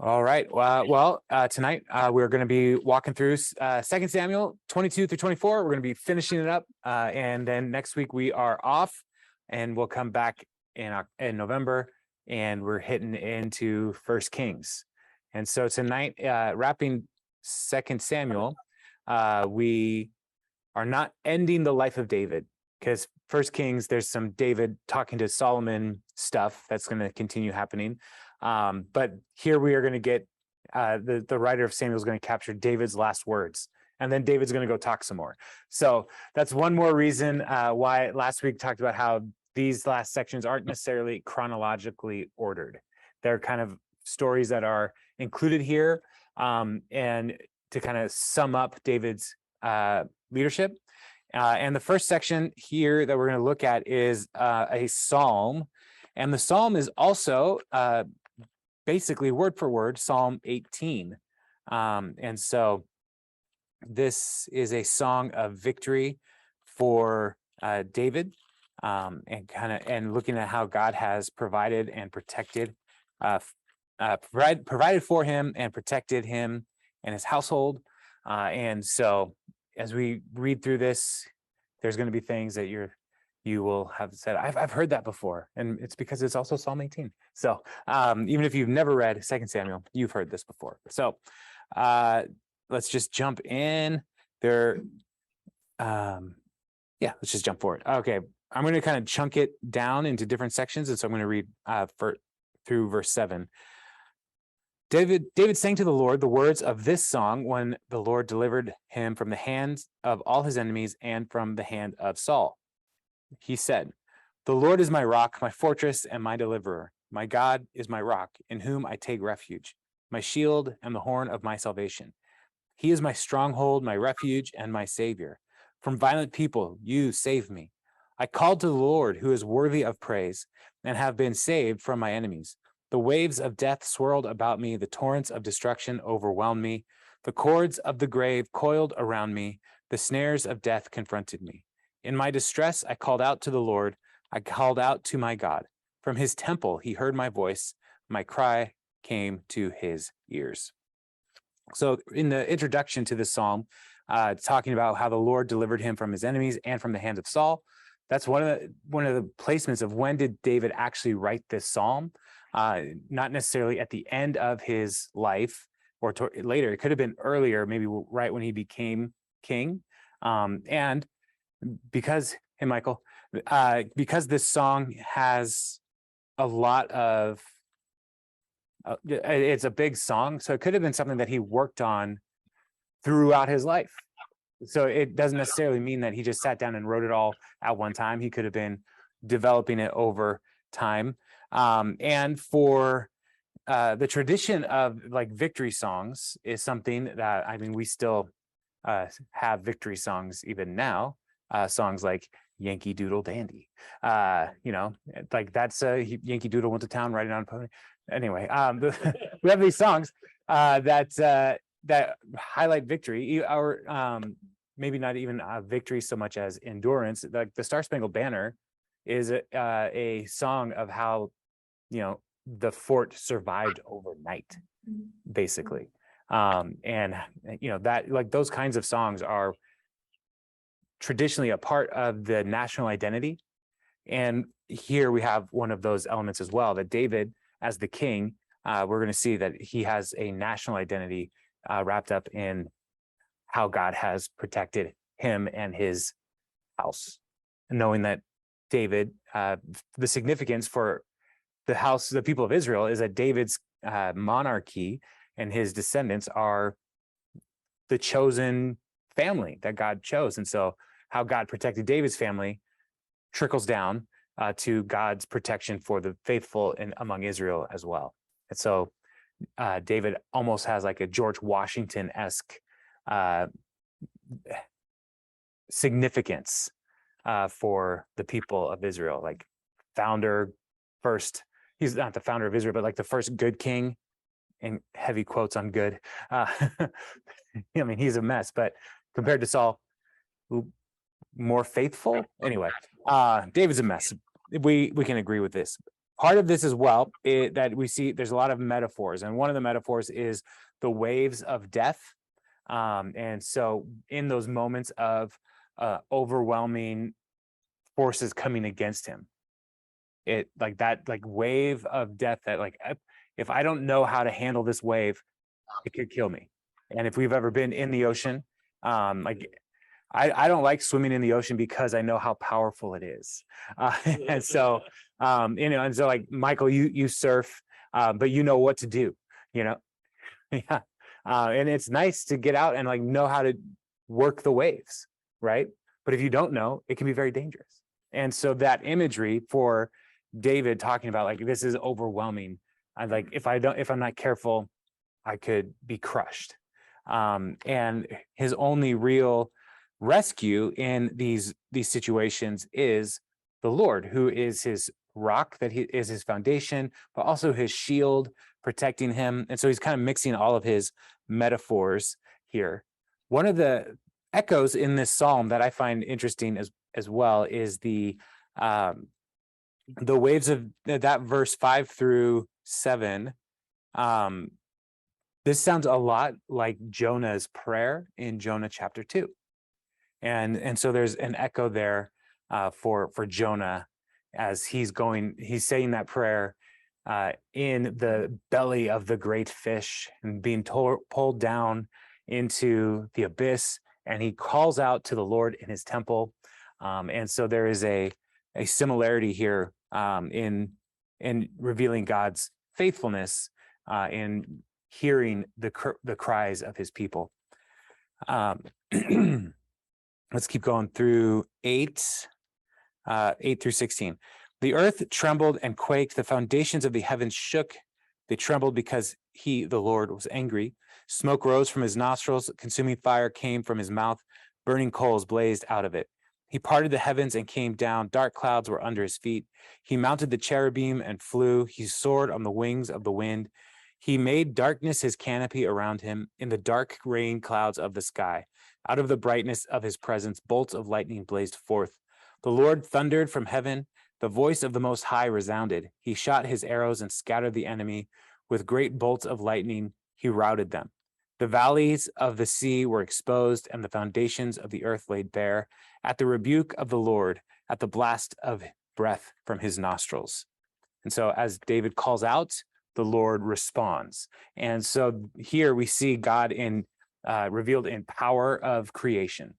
All right. Tonight we're going to be walking through 2 Samuel 22 through 24. We're going to be finishing it up. And then next week we are off and we'll come back in November and we're hitting into 1 Kings. And so tonight, wrapping 2 Samuel, we are not ending the life of David because 1 Kings, there's some David talking to Solomon stuff that's going to continue happening. But here we are going to get the writer of Samuel is going to capture David's last words, and then David's going to go talk some more. So that's one more reason why last week talked about how these last sections aren't necessarily chronologically ordered. They're kind of stories that are included here, and to kind of sum up David's leadership. And the first section here that we're going to look at is a psalm. And the psalm is also basically word for word Psalm 18. And so this is a song of victory for David, and looking at how God has provided and protected, provided for him and protected him and his household. And so as we read through this, there's going to be things that you will have said, I've heard that before. And it's because it's also Psalm 18. So even if you've never read 2 Samuel, you've heard this before. So let's just jump in there. Let's just jump forward. Okay, I'm going to kind of chunk it down into different sections. And so I'm going to read through verse 7. David sang to the Lord the words of this song when the Lord delivered him from the hands of all his enemies and from the hand of Saul. He said, "The Lord is my rock, my fortress, and my deliverer. My God is my rock, in whom I take refuge, my shield and the horn of my salvation. He is my stronghold, my refuge, and my savior. From violent people you save me. I called to the Lord, who is worthy of praise, and have been saved from my enemies. The waves of death swirled about me, the torrents of destruction overwhelmed me. The cords of the grave coiled around me, the snares of death confronted me. In my distress, I called out to the Lord. I called out to my God. From his temple, he heard my voice. My cry came to his ears." So in the introduction to this psalm, talking about how the Lord delivered him from his enemies and from the hand of Saul, that's one of the placements of when did David actually write this psalm? Not necessarily at the end of his life or later. It could have been earlier, maybe right when he became king. And because this song has a lot of it's a big song, so it could have been something that he worked on throughout his life. So it doesn't necessarily mean that he just sat down and wrote it all at one time. He could have been developing it over time. And for the tradition of like victory songs is something that, we still have victory songs even now. Songs like Yankee Doodle Dandy, like that's Yankee Doodle went to town riding on a pony. Anyway, we have these songs that highlight victory, or maybe not even victory so much as endurance. Like the Star Spangled Banner is a song of how the fort survived overnight, basically, and that, like, those kinds of songs are traditionally a part of the national identity. And here we have one of those elements as well, that David, as the king, we're going to see that he has a national identity wrapped up in how God has protected him and his house. And knowing that David, the significance for the people of Israel, is that David's monarchy and his descendants are the chosen family that God chose. And so how God protected David's family trickles down to God's protection for the faithful and among Israel as well. And so David almost has like a George Washington-esque significance for the people of Israel, like founder first. He's not the founder of Israel, but like the first good king, in heavy quotes on good. He's a mess, but compared to Saul, more faithful. Anyway, David's a mess. We can agree with this. part of this as well, that we see there's a lot of metaphors, and one of the metaphors is the waves of death. And so in those moments of overwhelming forces coming against him, it like that like wave of death that like if I don't know how to handle this wave, it could kill me. And if we've ever been in the ocean, like I don't like swimming in the ocean because I know how powerful it is. And so and so like Michael, you surf, but you know what to do, you know. Yeah. And it's nice to get out and like know how to work the waves, right? But if you don't know, it can be very dangerous. And so that imagery for David talking about like this is overwhelming. I like if I'm not careful, I could be crushed. And his only real rescue in these situations is the Lord, who is his rock, that he is his foundation, but also his shield protecting him. And so he's kind of mixing all of his metaphors here. One of the echoes in this psalm that I find interesting as well is the waves of that verse 5-7. This sounds a lot like Jonah's prayer in Jonah chapter 2. And so there's an echo there for Jonah as he's saying that prayer in the belly of the great fish and being pulled down into the abyss, and he calls out to the Lord in his temple. And so there is a similarity here in revealing God's faithfulness in hearing the cries of his people. Let's keep going through 8-16. The earth trembled and quaked. The foundations of the heavens shook. They trembled because the Lord, was angry. Smoke rose from his nostrils. Consuming fire came from his mouth. Burning coals blazed out of it. He parted the heavens and came down. Dark clouds were under his feet. He mounted the cherubim and flew. He soared on the wings of the wind. He made darkness his canopy around him in the dark rain clouds of the sky. Out of the brightness of his presence, bolts of lightning blazed forth. The Lord thundered from heaven. The voice of the Most High resounded. He shot his arrows and scattered the enemy. With great bolts of lightning, he routed them. The valleys of the sea were exposed, and the foundations of the earth laid bare, at the rebuke of the Lord, at the blast of breath from his nostrils. And so as David calls out, the Lord responds. And so here we see God revealed in power of creation.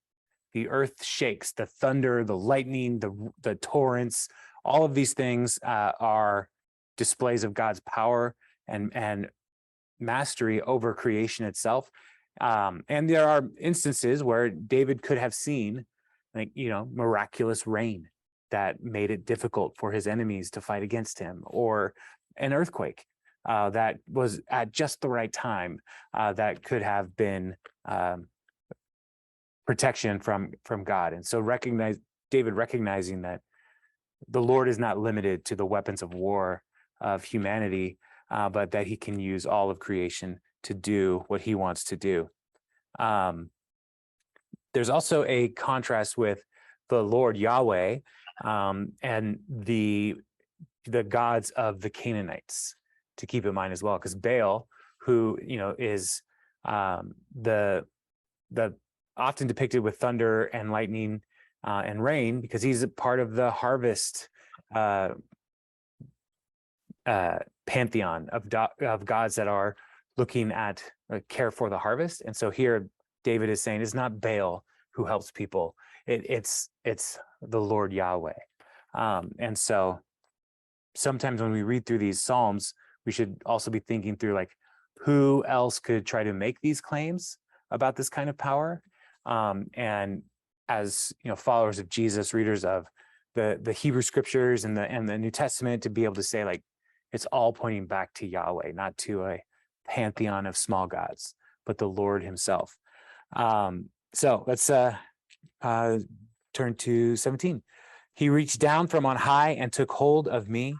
The earth shakes, the thunder, the lightning, the torrents, all of these things are displays of God's power and mastery over creation itself. And there are instances where David could have seen, miraculous rain that made it difficult for his enemies to fight against him, or an earthquake that was at just the right time that could have been protection from God. And so David recognizing that the Lord is not limited to the weapons of war of humanity, but that he can use all of creation to do what he wants to do. There's also a contrast with the Lord Yahweh and the gods of the Canaanites to keep in mind as well, because Baal, who is the often depicted with thunder and lightning and rain, because he's a part of the harvest pantheon of gods that are looking at care for the harvest. And so here David is saying it's not Baal who helps people, it's the Lord Yahweh. And so sometimes when we read through these Psalms, we should also be thinking through like who else could try to make these claims about this kind of power. And as followers of Jesus, readers of the Hebrew scriptures and the New Testament, to be able to say like it's all pointing back to Yahweh, not to a pantheon of small gods, but the Lord himself. So let's turn to 17. He reached down from on high and took hold of me.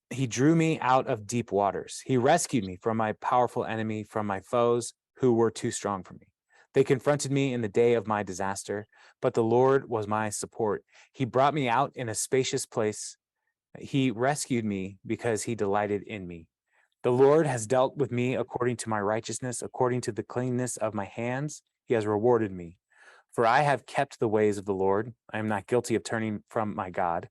He drew me out of deep waters. He rescued me from my powerful enemy, from my foes who were too strong for me. They confronted me in the day of my disaster, but the Lord was my support. He brought me out in a spacious place. He rescued me because he delighted in me. The Lord has dealt with me according to my righteousness, according to the cleanness of my hands. He has rewarded me. For I have kept the ways of the Lord. I am not guilty of turning from my God.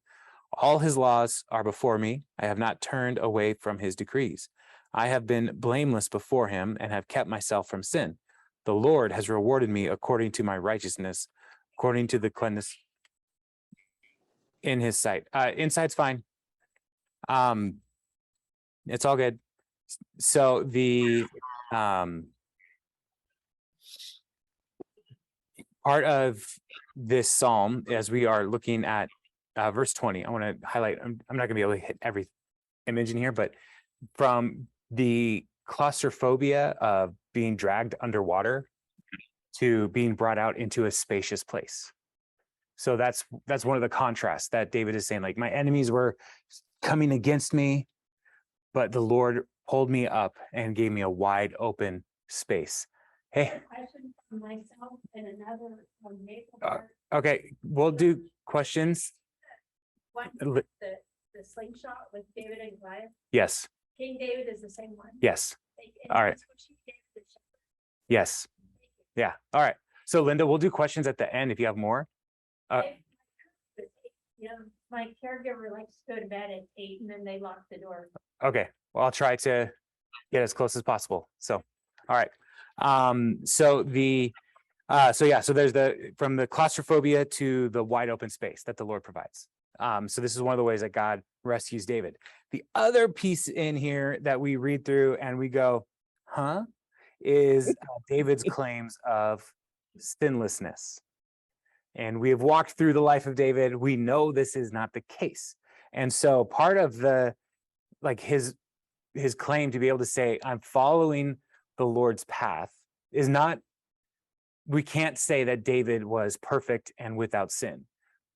All his laws are before me. I have not turned away from his decrees. I have been blameless before him and have kept myself from sin. The Lord has rewarded me according to my righteousness, according to the cleanness in his sight. Inside's fine. It's all good. So the part of this psalm, as we are looking at verse 20, I want to highlight, I'm not going to be able to hit every image in here, but from the claustrophobia of being dragged underwater to being brought out into a spacious place. So that's one of the contrasts that David is saying, like, my enemies were coming against me, but the Lord pulled me up and gave me a wide open space. Hey. Question for myself and another Okay, we'll do questions. One, the slingshot with David and Goliath. Yes. King David is the same one. Yes. All right. Yes. Yeah. All right. So Linda, we'll do questions at the end if you have more. My caregiver likes to go to bed at 8 and then they lock the door. Okay. Well, I'll try to get as close as possible. So, all right. So there's from the claustrophobia to the wide open space that the Lord provides. So this is one of the ways that God rescues David. The other piece in here that we read through and we go, huh, is David's claims of sinlessness. And we have walked through the life of David. We know this is not the case. And so part of his claim to be able to say, I'm following the Lord's path is not, we can't say that David was perfect and without sin.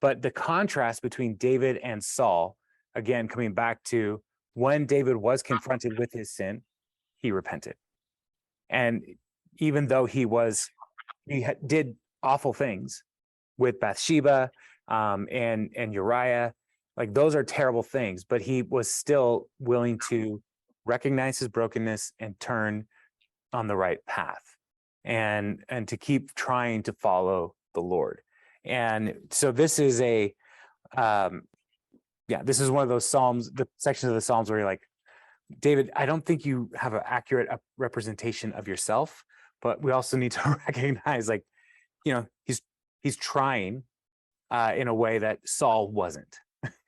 But the contrast between David and Saul, again, coming back to when David was confronted with his sin, he repented. And even though he did awful things with Bathsheba and Uriah, like those are terrible things, but he was still willing to recognize his brokenness and turn on the right path and to keep trying to follow the Lord. And so this is this is one of those Psalms, the sections of the Psalms where you're like, David, I don't think you have an accurate representation of yourself, but we also need to recognize, like, he's trying in a way that Saul wasn't.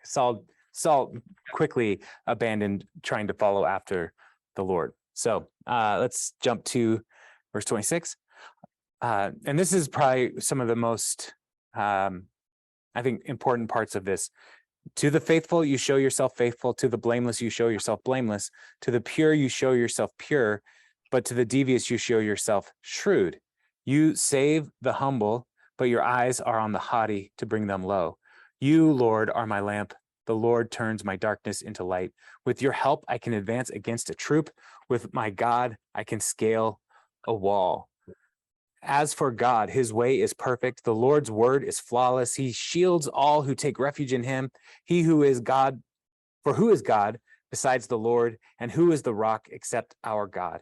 Saul quickly abandoned trying to follow after the Lord. So let's jump to verse 26. And this is probably some of the most, I think, important parts of this. To the faithful, you show yourself faithful. To the blameless, you show yourself blameless. To the pure, you show yourself pure. But to the devious, you show yourself shrewd. You save the humble, but your eyes are on the haughty to bring them low. You, Lord, are my lamp. The Lord turns my darkness into light. With your help, I can advance against a troop. With my God, I can scale a wall. As for God, his way is perfect. The Lord's word is flawless. He shields all who take refuge in him. He who is God, for who is God besides the Lord, and who is the rock except our God?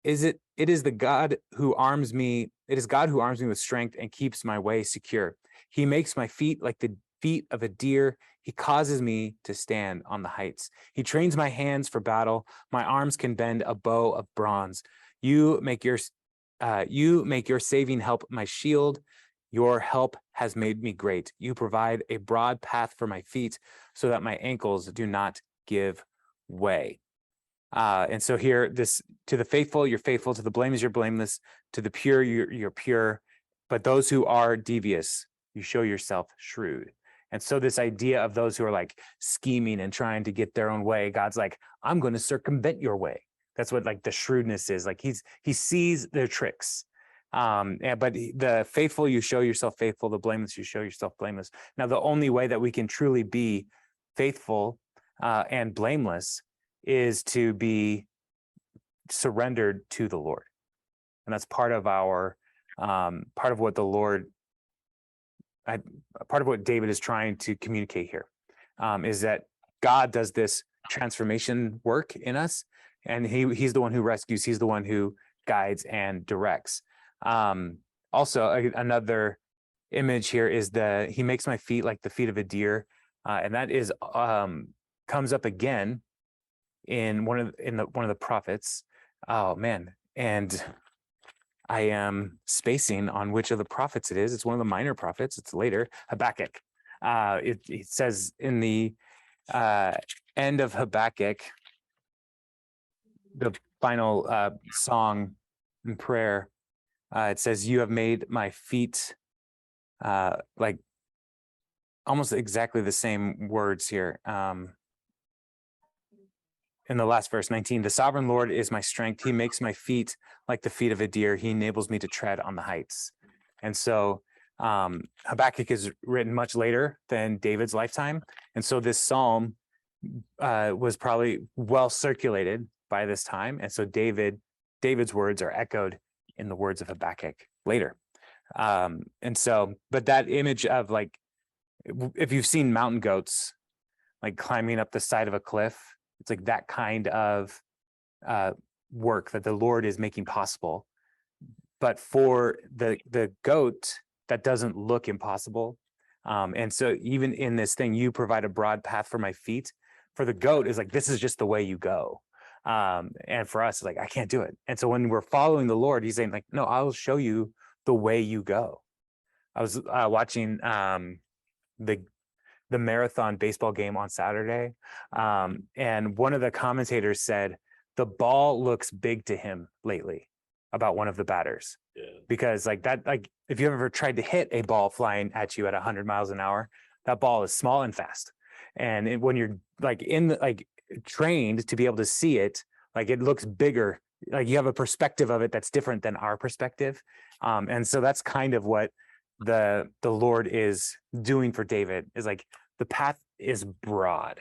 It is God who arms me with strength and keeps my way secure. He makes my feet like the feet of a deer. He causes me to stand on the heights. He trains my hands for battle. My arms can bend a bow of bronze. You make your saving help my shield. Your help has made me great. You provide a broad path for my feet so that my ankles do not give way. And so here, to the faithful, you're faithful. To the blameless, you're blameless. To the pure, you're pure. But those who are devious, you show yourself shrewd. And so this idea of those who are like scheming and trying to get their own way, God's like, I'm going to circumvent your way. That's what like the shrewdness is. Like he sees their tricks. But the faithful, you show yourself faithful. The blameless, you show yourself blameless. Now, the only way that we can truly be faithful and blameless is to be surrendered to the Lord. And that's part of our, part of what David is trying to communicate here, is that God does this transformation work in us, and he's the one who rescues. He's the one who guides and directs. Also, another image here is he makes my feet like the feet of a deer, and that is comes up again in one of the prophets. Oh man, and I am spacing on which of the prophets it is. It's one of the minor prophets. It's later, Habakkuk. It says in the end of Habakkuk, the final song and prayer, it says, "You have made my feet," like almost exactly the same words here. In the last verse, 19, "The sovereign Lord is my strength. He makes my feet like the feet of a deer. He enables me to tread on the heights." And so Habakkuk is written much later than David's lifetime. And so this psalm was probably well circulated by this time. And so David's words are echoed in the words of Habakkuk later. And so, but that image of like, if you've seen mountain goats, like climbing up the side of a cliff, it's like that kind of work that the Lord is making possible. But for the goat, that doesn't look impossible. And so even in this thing, you provide a broad path for my feet. For the goat is like, this is just the way you go. And for us, like, I can't do it. And so when we're following the Lord, he's saying like, no, I'll show you the way you go. I was watching the marathon baseball game on Saturday. And one of the commentators said, the ball looks big to him lately, about one of the batters. Yeah. Because like that, like if you ever tried to hit a ball flying at you at 100 miles an hour, that ball is small and fast. And when you're like trained to be able to see it, like it looks bigger, like you have a perspective of it that's different than our perspective. And so that's kind of what the Lord is doing for David, is like the path is broad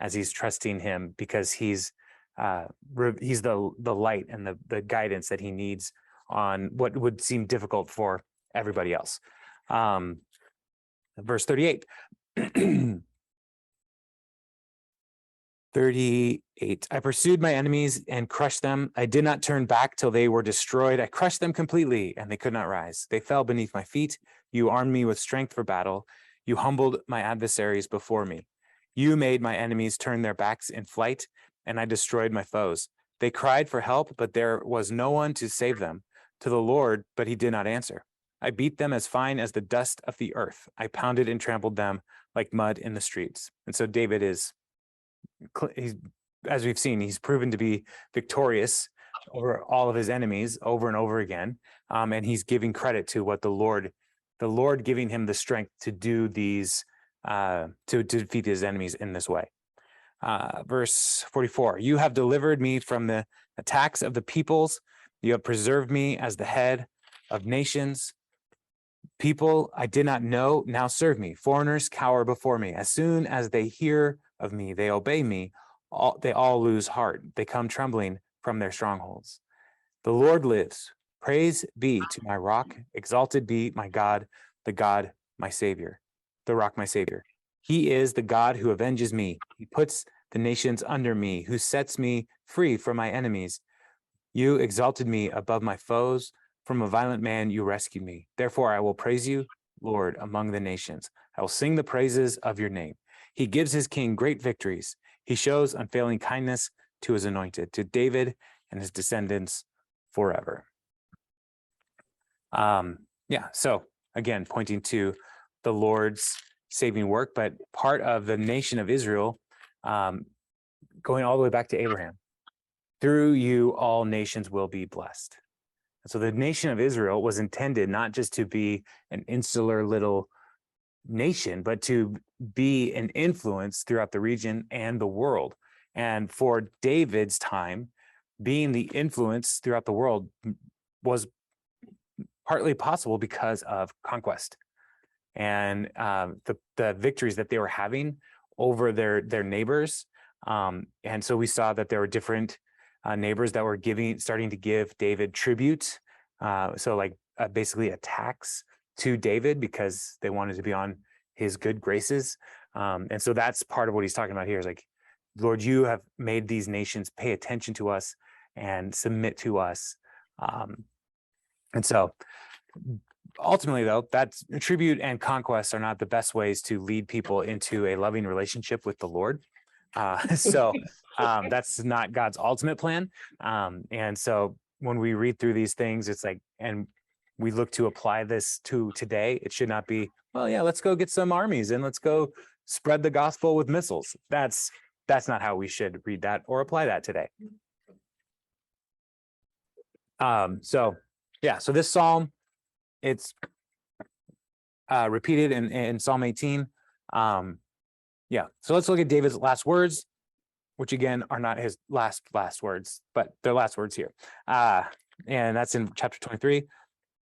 as he's trusting him, because he's the light and the guidance that he needs on what would seem difficult for everybody else. Verse 38. 38. I pursued my enemies and crushed them. I did not turn back till they were destroyed. I crushed them completely, and they could not rise. They fell beneath my feet. You armed me with strength for battle. You humbled my adversaries before me. You made my enemies turn their backs in flight, and I destroyed my foes. They cried for help, but there was no one to save them. To the Lord, but he did not answer. I beat them as fine as the dust of the earth. I pounded and trampled them like mud in the streets. And so David he's, as we've seen, he's proven to be victorious over all of his enemies over and over again. And he's giving credit to what the Lord giving him the strength to do these, to defeat his enemies in this way. Verse 44, you have delivered me from the attacks of the peoples. You have preserved me as the head of nations. People I did not know now serve me. Foreigners cower before me. As soon as they hear of me, they obey me. They all lose heart. They come trembling from their strongholds. The Lord lives. Praise be to my rock. Exalted be my God, the God, my Savior, the rock, my Savior. He is the God who avenges me. He puts the nations under me, who sets me free from my enemies. You exalted me above my foes. From a violent man you rescued me. Therefore I will praise you, Lord, among the nations. I will sing the praises of your name. He gives his king great victories. He shows unfailing kindness to his anointed, to David and his descendants forever. So again, pointing to the Lord's saving work, but part of the nation of Israel, going all the way back to Abraham. Through you, all nations will be blessed. And so the nation of Israel was intended not just to be an insular little nation, but to be an influence throughout the region and the world. And for David's time, being the influence throughout the world was partly possible because of conquest and the victories that they were having over their neighbors. And so we saw that there were different neighbors that were starting to give David tribute. Basically a tax to David because they wanted to be on his good graces. And so that's part of what he's talking about here is like, Lord, you have made these nations pay attention to us and submit to us. And so ultimately, though, that's tribute and conquest are not the best ways to lead people into a loving relationship with the Lord. That's not God's ultimate plan. And so when we read through these things, it's like, and we look to apply this to today, it should not be, well, yeah, let's go get some armies and let's go spread the gospel with missiles. That's not how we should read that or apply that today. So this psalm, it's repeated in Psalm 18. So let's look at David's last words, which again are not his last words, but they're last words here. And that's in chapter 23.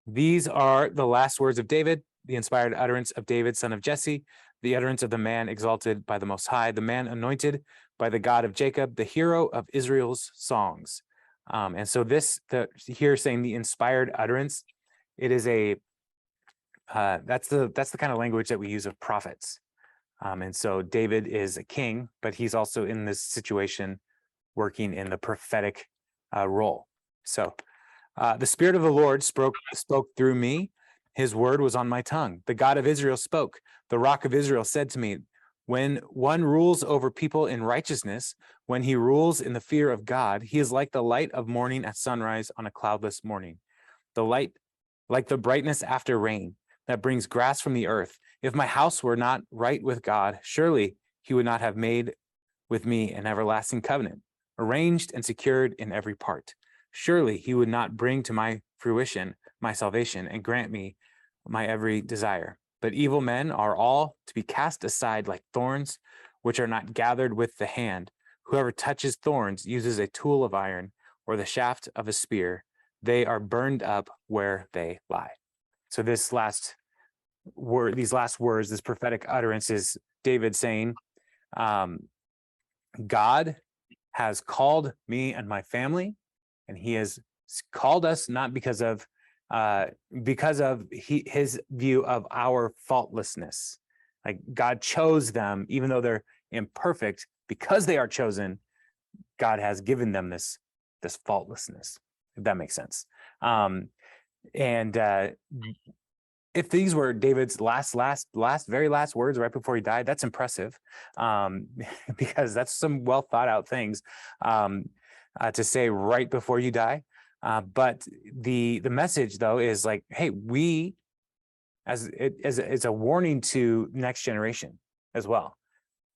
These are the last words of David, the inspired utterance of David, son of Jesse, the utterance of the man exalted by the Most High, the man anointed by the God of Jacob, the hero of Israel's songs. And so here saying the inspired utterance, it is that's the kind of language that we use of prophets. And so David is a king, but he's also in this situation working in the prophetic role. So the Spirit of the Lord spoke through me. His word was on my tongue. The God of Israel spoke. The Rock of Israel said to me, when one rules over people in righteousness, when he rules in the fear of God, he is like the light of morning at sunrise on a cloudless morning. The light, like the brightness after rain, that brings grass from the earth. If my house were not right with God, surely he would not have made with me an everlasting covenant, arranged and secured in every part. Surely he would not bring to my fruition my salvation and grant me my every desire. But evil men are all to be cast aside like thorns, which are not gathered with the hand. Whoever touches thorns uses a tool of iron or the shaft of a spear. They are burned up where they lie. So these last words, this prophetic utterance is David saying, God has called me and my family, and he has called us not because of his view of our faultlessness. Like God chose them, even though they're imperfect, because they are chosen, God has given them this faultlessness, if that makes sense. If these were David's very last words right before he died, that's impressive, because that's some well thought out things to say right before you die. But the message though is like, hey, we as a warning to next generation as well.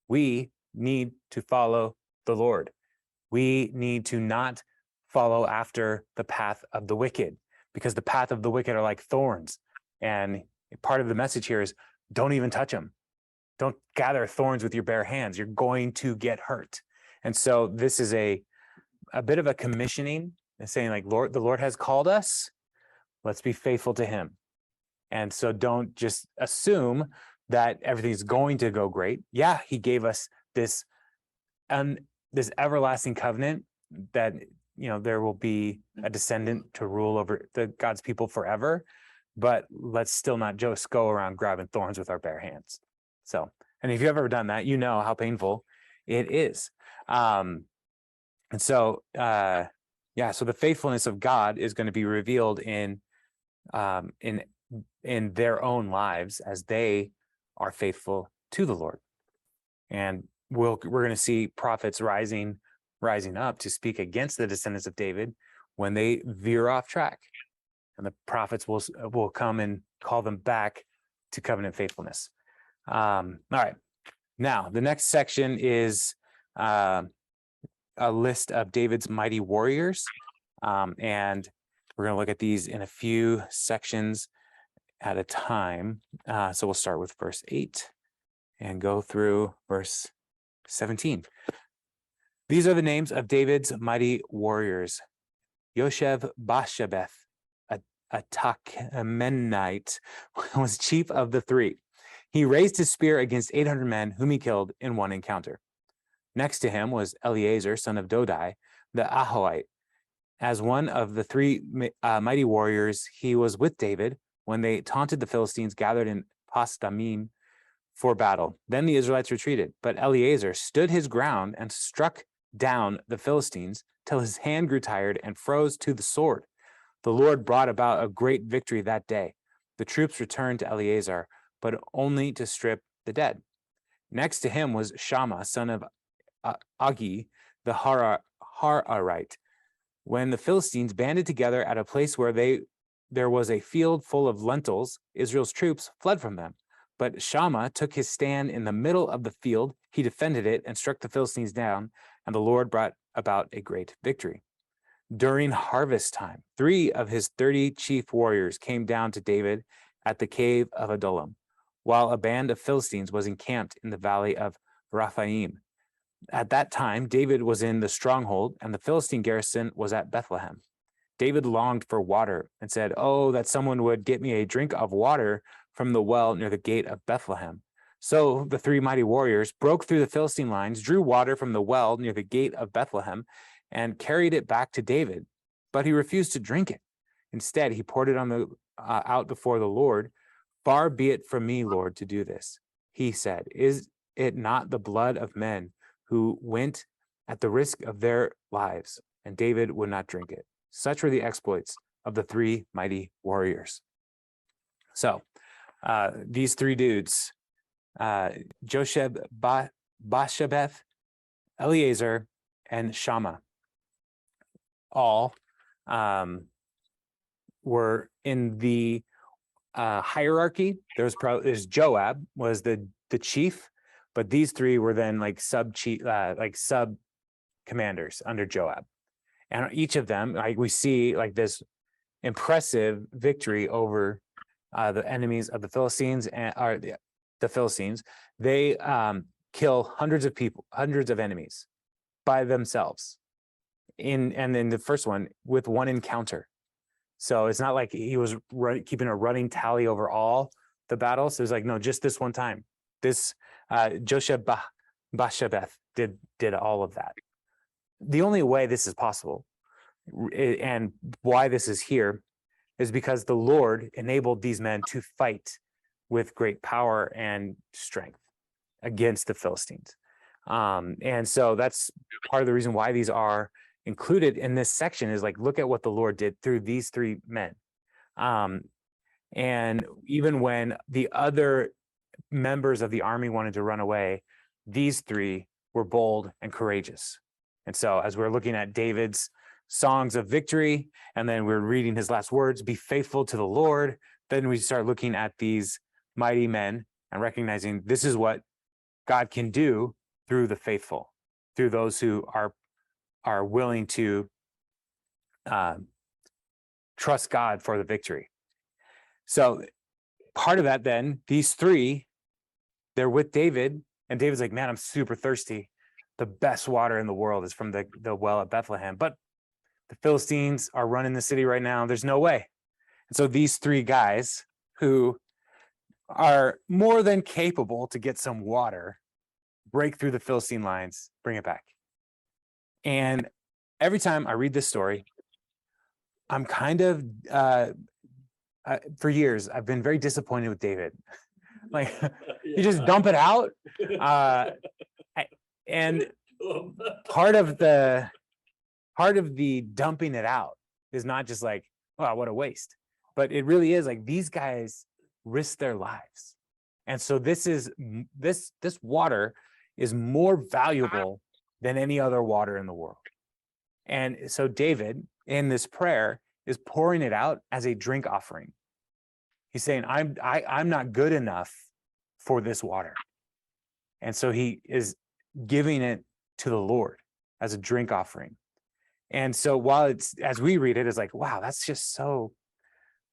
We need to follow the Lord. We need to not follow after the path of the wicked, because the path of the wicked are like thorns. And part of the message here is don't even touch them. Don't gather thorns with your bare hands. You're going to get hurt. And so this is a bit of a commissioning and saying like, Lord, the Lord has called us. Let's be faithful to him. And so don't just assume that everything's going to go great. Yeah, he gave us this everlasting covenant that, there will be a descendant to rule over God's people forever. But let's still not just go around grabbing thorns with our bare hands. So, and if you've ever done that, you know how painful it is. So the faithfulness of God is going to be revealed in their own lives as they are faithful to the Lord. And we're going to see prophets rising up to speak against the descendants of David when they veer off track. And the prophets will come and call them back to covenant faithfulness. All right. Now, the next section is a list of David's mighty warriors. And we're going to look at these in a few sections at a time. So we'll start with verse 8 and go through verse 17. These are the names of David's mighty warriors. Yoshev Bashabeth, a Takamenite, was chief of the three. He raised his spear against 800 men, whom he killed in one encounter. Next to him was Eleazar, son of Dodai, the Ahoite. As one of the three mighty warriors, he was with David when they taunted the Philistines gathered in Pasdamim for battle. Then the Israelites retreated, but Eleazar stood his ground and struck down the Philistines till his hand grew tired and froze to the sword. The Lord brought about a great victory that day. The troops returned to Eleazar, but only to strip the dead. Next to him was Shammah, son of Agi, the Hararite. When the Philistines banded together at a place where there was a field full of lentils, Israel's troops fled from them. But Shammah took his stand in the middle of the field. He defended it and struck the Philistines down, and the Lord brought about a great victory. During harvest time, 3 of his 30 chief warriors came down to David at the cave of Adullam, while a band of Philistines was encamped in the valley of Rephaim. At that time, David was in the stronghold, and the Philistine garrison was at Bethlehem. David longed for water and said, "Oh, that someone would get me a drink of water from the well near the gate of Bethlehem." So the 3 mighty warriors broke through the Philistine lines, drew water from the well near the gate of Bethlehem, and carried it back to David. But he refused to drink it. Instead, he poured it on out before the Lord. "Far be it from me, Lord, to do this," he said. "Is it not the blood of men who went at the risk of their lives?" And David would not drink it. Such were the exploits of the 3 mighty warriors. So these 3 dudes, Josheb, Bashabeth, Eleazar, and Shammah, all were in the hierarchy. There's Joab was the chief, but these 3 were then like sub commanders under Joab, and each of them, like we see, like this impressive victory over the enemies of the Philistines and the Philistines. They kill hundreds of people, hundreds of enemies by themselves. And then the first one with one encounter. So it's not like he was keeping a running tally over all the battles. It was like, no, just this one time. This Josheb Bashabeth did all of that. The only way this is possible and why this is here is because the Lord enabled these men to fight with great power and strength against the Philistines. And so that's part of the reason why these are included in this section, is like, look at what the Lord did through these 3 men. And even when the other members of the army wanted to run away, these 3 were bold and courageous. And so as we're looking at David's songs of victory, and then we're reading his last words, "Be faithful to the Lord," then we start looking at these mighty men and recognizing this is what God can do through the faithful, through those who are willing to trust God for the victory. So part of that, then, these 3, they're with David, and David's like, "Man, I'm super thirsty. The best water in the world is from the well at Bethlehem. But the Philistines are running the city right now. There's no way." And so these 3 guys who are more than capable to get some water break through the Philistine lines, bring it back. And every time I read this story, I'm kind of, for years, I've been very disappointed with David. Like, you just dump it out. And part of the dumping it out is not just like, "Oh, what a waste," but it really is like these guys risk their lives. And so this water is more valuable than any other water in the world. And so David, in this prayer, is pouring it out as a drink offering. He's saying, I'm not good enough for this water. And so he is giving it to the Lord as a drink offering. And so while as we read it, it's like, wow, that's just so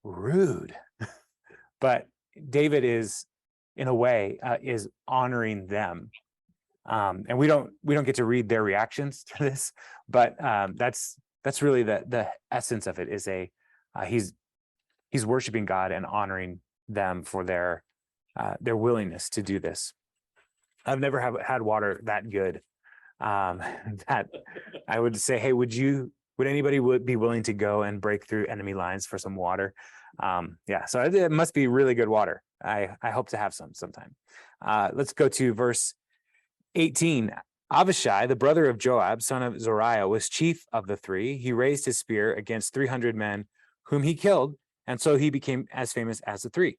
rude. But David is, in a way, is honoring them. And we don't get to read their reactions to this, but that's really the essence of it, is he's worshiping God and honoring them for their willingness to do this. I've never had water that good that I would say, hey, would anybody be willing to go and break through enemy lines for some water? Yeah, so it must be really good water. I hope to have some sometime. Let's go to verse 18. Abishai, the brother of Joab, son of Zeruiah, was chief of the three. He raised his spear against 300 men, whom he killed, and so he became as famous as the three.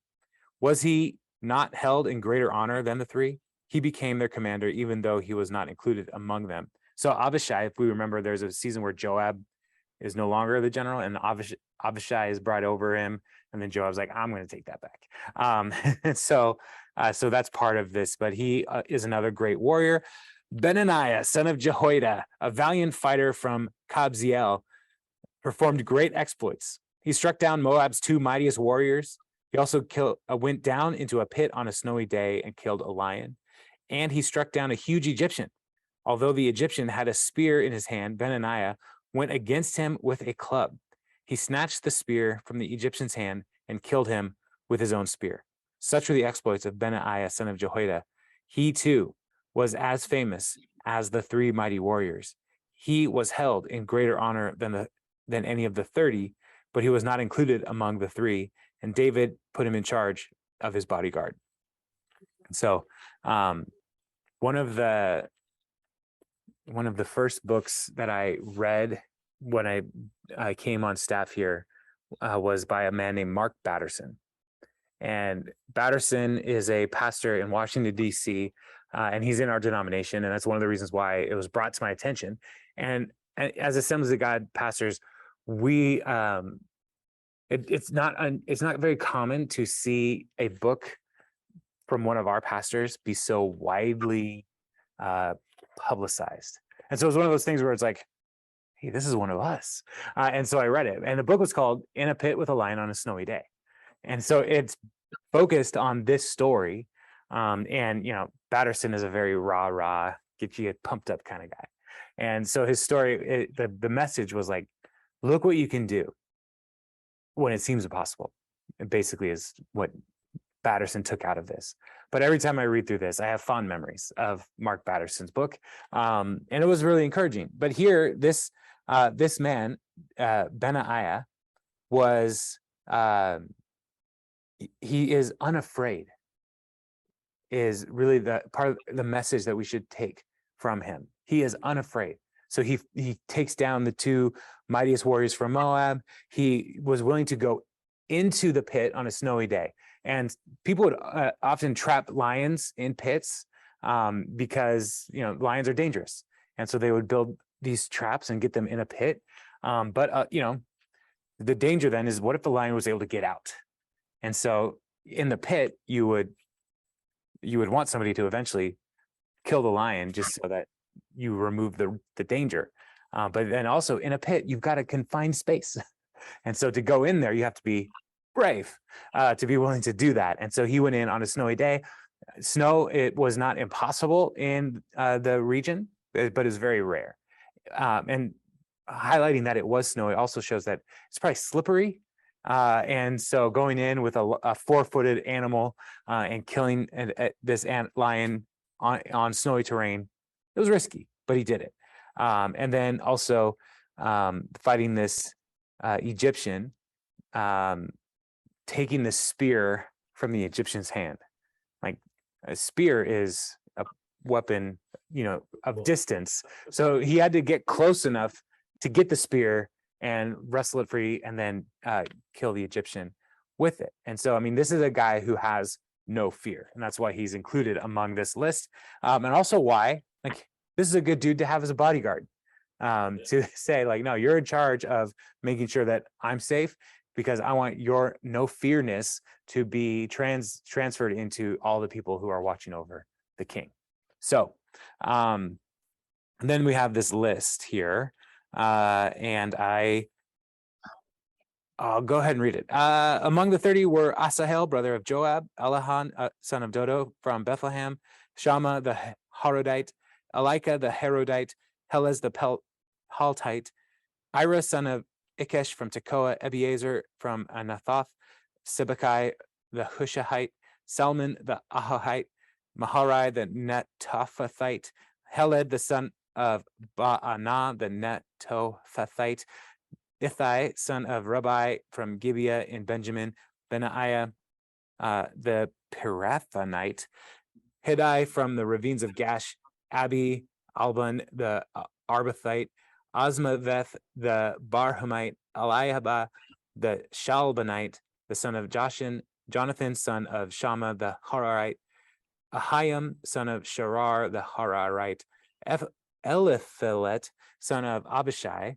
Was he not held in greater honor than the three? He became their commander, even though he was not included among them. So Abishai, if we remember, there's a season where Joab is no longer the general, and Abishai is brought over him, and then Joab's like, "I'm going to take that back." So that's part of this. But he is another great warrior. Benaniah, son of Jehoiada, a valiant fighter from Kabzeel, performed great exploits. He struck down Moab's two mightiest warriors. He also went down into a pit on a snowy day and killed a lion. And he struck down a huge Egyptian. Although the Egyptian had a spear in his hand, Benaniah went against him with a club. He snatched the spear from the Egyptian's hand and killed him with his own spear. Such were the exploits of Benaiah, son of Jehoiada. He too was as famous as the three mighty warriors. He was held in greater honor than any of the 30, but he was not included among the three, and David put him in charge of his bodyguard. So one of the first books that I read when I came on staff here was by a man named Mark Batterson. And Batterson is a pastor in Washington, D.C., and he's in our denomination. And that's one of the reasons why it was brought to my attention. And as Assemblies of God pastors, we it's not very common to see a book from one of our pastors be so widely publicized. And so it was one of those things where it's like, hey, this is one of us. And so I read it. And the book was called In a Pit with a Lion on a Snowy Day. And so it's focused on this story. And, Batterson is a very rah, get you pumped up kind of guy. And so his story, the message was like, look what you can do when it seems impossible. It basically is what Batterson took out of this. But every time I read through this, I have fond memories of Mark Batterson's book. And it was really encouraging. But here, this man, Benaiah, was, he is unafraid, is really the part of the message that we should take from him. He is unafraid. So he takes down the two mightiest warriors from Moab. He was willing to go into the pit on a snowy day. And people would often trap lions in pits because, lions are dangerous. And so they would build these traps and get them in a pit. But the danger then is, what if the lion was able to get out? And so in the pit, you would want somebody to eventually kill the lion just so that you remove the danger. But then also in a pit, you've got a confined space. And so to go in there, you have to be brave to be willing to do that. And so he went in on a snowy day. Snow, it was not impossible in the region, but is very rare. And highlighting that it was snowy also shows that it's probably slippery. And so going in with a 4-footed animal and killing this lion on snowy terrain, it was risky, but he did it. And then also fighting this Egyptian, taking the spear from the Egyptian's hand. Like, a spear is a weapon, of distance. So he had to get close enough to get the spear and wrestle it free and then kill the Egyptian with it. And so, this is a guy who has no fear, and that's why he's included among this list. And also why, this is a good dude to have as a bodyguard, to say, no, you're in charge of making sure that I'm safe, because I want your no fearness to be transferred into all the people who are watching over the king. So and then we have this list here, and I'll go ahead and read it. Among the 30 were Asahel, brother of Joab, Elihan, son of Dodo from Bethlehem, Shammah the Harodite, Elika the Harodite, Helez the Paltite, Ira, son of Ikesh from Tekoa, Ebiezer from Anathoth, Sibbecai the Hushahite, Salmon the Ahahite, Maharai the Netophathite, Heled the son of Baanah the Netophathite, Ithai, son of Rabbi from Gibeah in Benjamin, Benaiah, the Pirathonite, Hiddai from the ravines of Gash, Abi, Alban, the Arbathite, Osmaveth, the Barhamite, Eliahaba, the Shalbanite, the son of Joshin, Jonathan, son of Shammah, the Hararite, Ahiam, son of Sharar, the Hararite, Eliphelet, son of Abishai,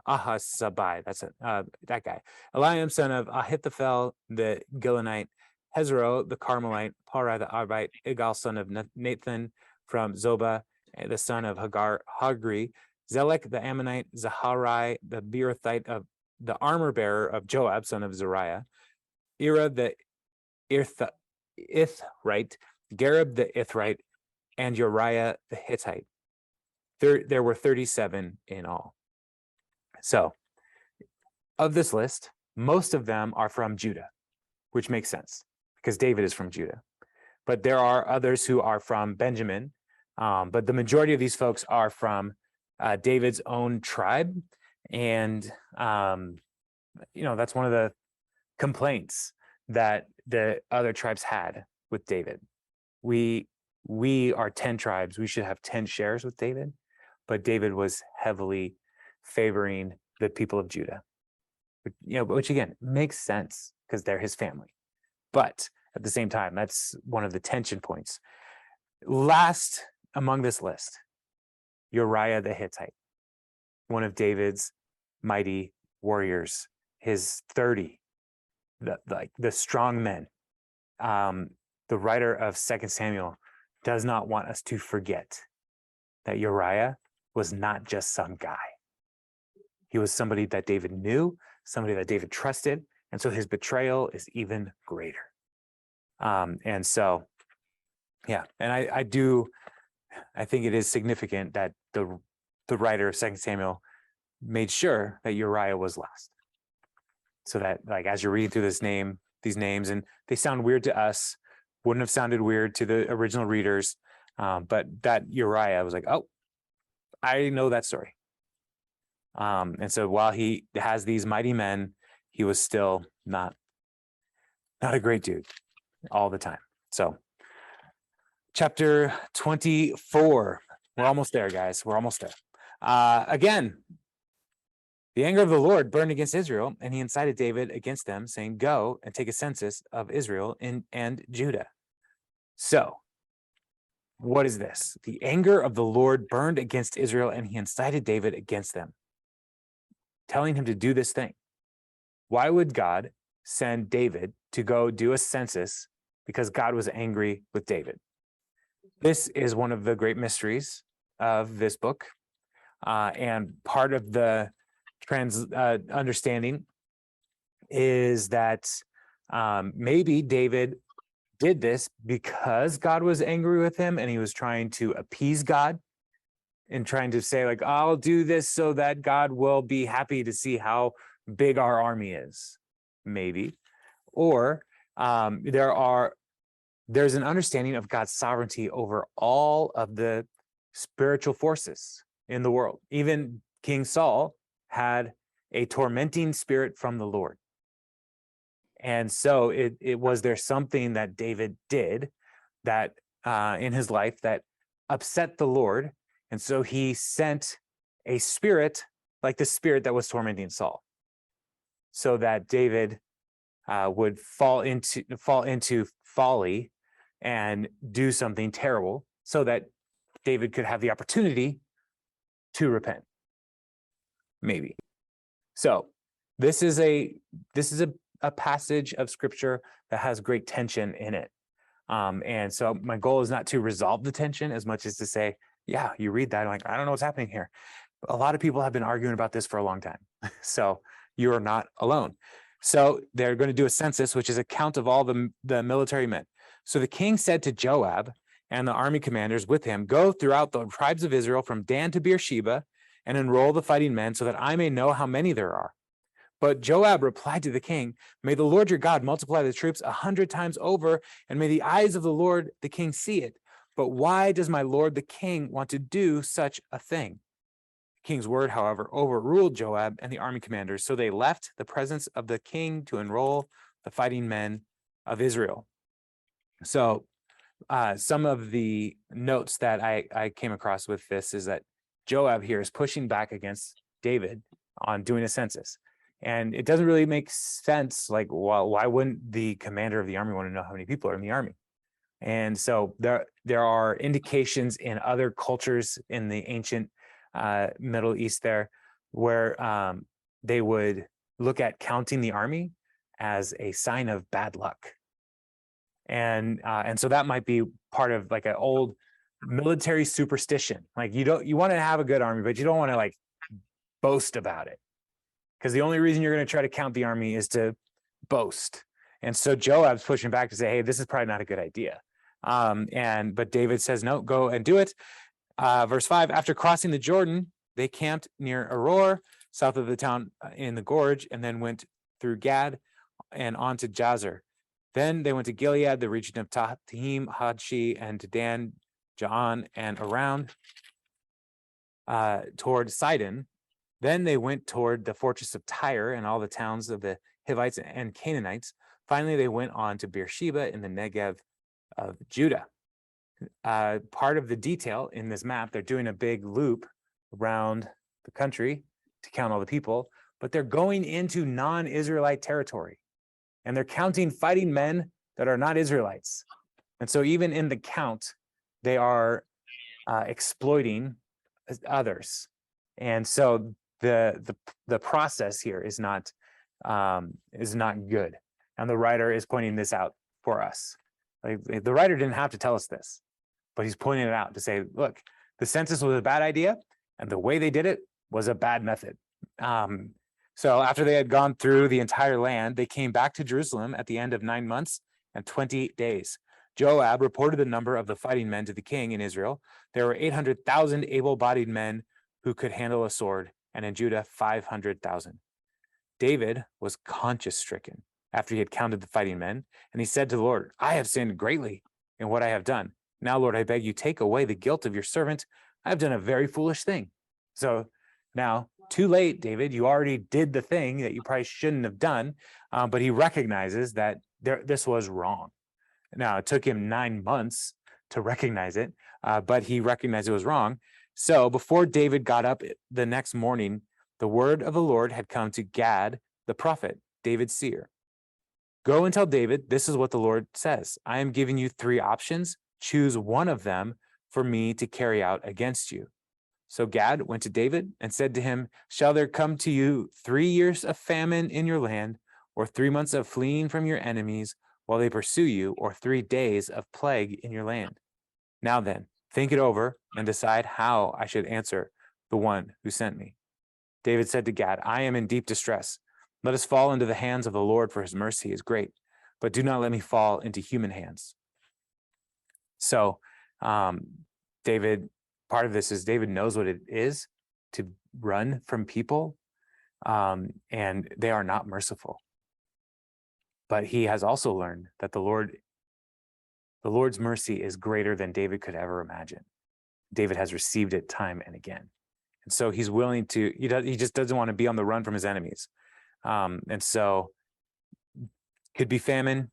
Ahasabai, that's that guy, Eliam, son of Ahithophel, the Gilonite, Hezro, the Carmelite, Parah, the Arbite, Igal, son of Nathan from Zobah, the son of Hagri, Zelek, the Ammonite, Zaharai, the Beerothite of the armor bearer of Joab, son of Zariah, Ira, the Ithrite, Gareb, the Ithrite, and Uriah, the Hittite. There were 37 in all. So, of this list, most of them are from Judah, which makes sense because David is from Judah. But there are others who are from Benjamin. But the majority of these folks are from David's own tribe. And, that's one of the complaints that the other tribes had with David. We are 10 tribes. We should have 10 shares with David. But David was heavily favoring the people of Judah, which again makes sense because they're his family. But at the same time, that's one of the tension points. Last among this list, Uriah the Hittite, one of David's mighty warriors, his 30, the strong men. The writer of 2 Samuel does not want us to forget that Uriah was not just some guy. He was somebody that David knew, somebody that David trusted, and so his betrayal is even greater. And so, yeah, and I think it is significant that the writer of 2 Samuel made sure that Uriah was last. So that, like, as you're reading through these names, and they sound weird to us, wouldn't have sounded weird to the original readers, but that Uriah was like, oh, I know that story. And so while he has these mighty men, he was still not a great dude all the time. So chapter 24, we're almost there, guys. We're almost there. Again, the anger of the Lord burned against Israel, and he incited David against them, saying, go and take a census of Israel and Judah. So what is this? The anger of the Lord burned against Israel, and he incited David against them, telling him to do this thing. Why would God send David to go do a census? Because God was angry with David. This is one of the great mysteries of this book. And part of the understanding is that maybe David did this because God was angry with him and he was trying to appease God and trying to say, like, I'll do this so that God will be happy to see how big our army is, maybe. Or there's an understanding of God's sovereignty over all of the spiritual forces in the world. Even King Saul had a tormenting spirit from the Lord. And so was there something that David did that in his life that upset the Lord? And so he sent a spirit like the spirit that was tormenting Saul, so that David would fall into folly and do something terrible, so that David could have the opportunity to repent. Maybe. So this is a passage of scripture that has great tension in it. And so my goal is not to resolve the tension as much as to say, yeah, you read that, I'm like, I don't know what's happening here. A lot of people have been arguing about this for a long time. So you are not alone. So they're going to do a census, which is a count of all the military men. So the king said to Joab and the army commanders with him, go throughout the tribes of Israel from Dan to Beersheba and enroll the fighting men so that I may know how many there are. But Joab replied to the king, may the Lord your God multiply the troops 100 times over, and may the eyes of the Lord the king see it. But why does my lord the king want to do such a thing? king's word, however, overruled Joab and the army commanders, so they left the presence of the king to enroll the fighting men of Israel. So some of the notes that I came across with this is that Joab here is pushing back against David on doing a census. And it doesn't really make sense. Like, well, why wouldn't the commander of the army want to know how many people are in the army? And so there are indications in other cultures in the ancient Middle East there where they would look at counting the army as a sign of bad luck. And so that might be part of like an old military superstition. Like you want to have a good army, but you don't want to like boast about it, because the only reason you're going to try to count the army is to boast. And so Joab's pushing back to say, hey, this is probably not a good idea. But David says, no, go and do it. Verse 5, after crossing the Jordan, they camped near Aroer, south of the town in the gorge, and then went through Gad and on to Jazer. Then they went to Gilead, the region of Tahim, Hadshi, and to Dan, Ja'an, and around toward Sidon. Then they went toward the fortress of Tyre and all the towns of the Hivites and Canaanites. Finally, they went on to Beersheba in the Negev of Judah. Part of the detail in this map, they're doing a big loop around the country to count all the people, but they're going into non-Israelite territory. And they're counting fighting men that are not Israelites. And so even in the count, they are exploiting others. And so the process here is not good. And the writer is pointing this out for us. Like, the writer didn't have to tell us this, but he's pointing it out to say, look, the census was a bad idea, and the way they did it was a bad method. So after they had gone through the entire land, they came back to Jerusalem at the end of 9 months and 20 days. Joab reported the number of the fighting men to the king in Israel. There were 800,000 able-bodied men who could handle a sword, and in Judah, 500,000. David was conscience-stricken after he had counted the fighting men, and he said to the Lord, I have sinned greatly in what I have done. Now, Lord, I beg you, take away the guilt of your servant. I have done a very foolish thing. So now, too late, David, you already did the thing that you probably shouldn't have done, but he recognizes that this was wrong. Now, it took him 9 months to recognize it, but he recognized it was wrong. So before David got up the next morning, the word of the Lord had come to Gad, the prophet, David's seer. Go and tell David, this is what the Lord says. I am giving you 3 options. Choose one of them for me to carry out against you. So Gad went to David and said to him, shall there come to you 3 years of famine in your land, or 3 months of fleeing from your enemies while they pursue you, or 3 days of plague in your land? Now then, think it over and decide how I should answer the one who sent me. David said to Gad, I am in deep distress. Let us fall into the hands of the Lord, for his mercy is great, but do not let me fall into human hands. So David, part of this is David knows what it is to run from people, and they are not merciful. But he has also learned that the Lord's mercy is greater than David could ever imagine. David has received it time and again. And so he's willing to, he just doesn't want to be on the run from his enemies. And so could be famine,